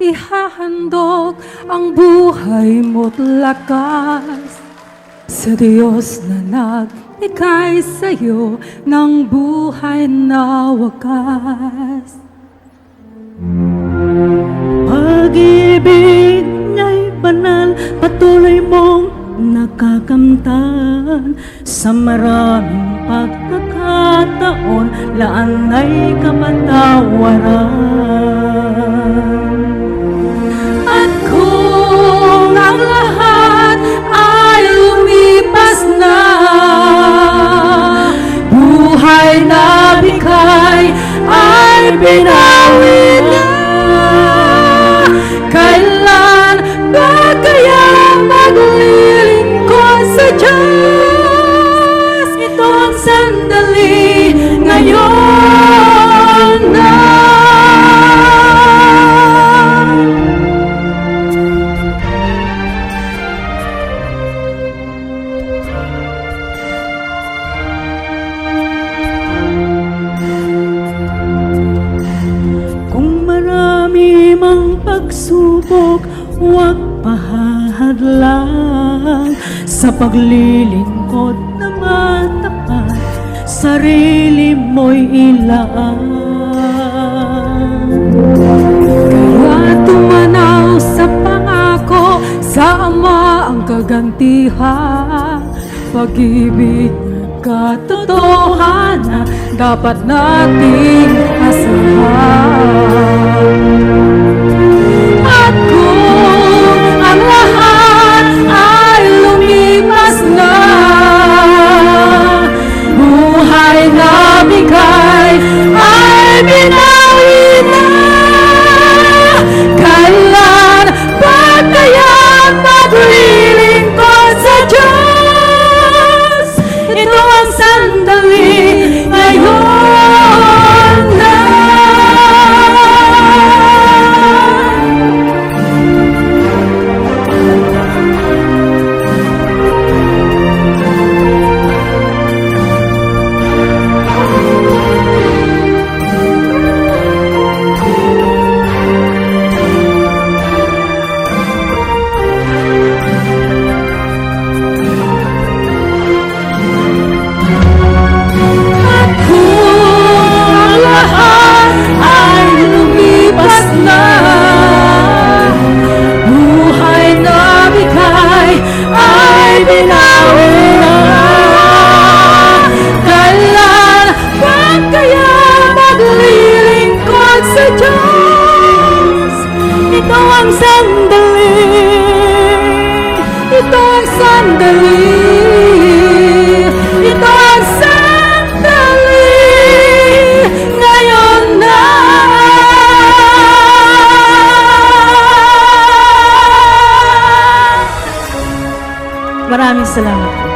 ihahandog ang buhay mo't lakas sa Diyos na nagbigay sa'yo ng buhay na wakas. Pag-ibig niya'y banal, patuloy mong nakakamtan. Sa maraming pagkakataon, laan ay kapatawaran. At kung ang lahat ay lumipas na, buhay na bigay ay binawi na. Kailan ba kaya maglilingkod sa Diyos? Ito ang sandali ngayon na. Kung marami mang pagsubok, huwag pahahadlang sa paglilingkod na matapat, sarili mo'y ilaan. Kaya tumanaw sa pangako, sa Ama ang kagantihan. Pag-ibig at katotohanan dapat nating asahan. At kung ang lahat ay lumipas na, buhay na bigay ay binawi na. Kailan ba kaya maglilingkod sa Diyos? Ito ang sandali ngayon na. Ito ang sandali, ito ang sandali, ito ang sandali ngayon na. Maraming salamat.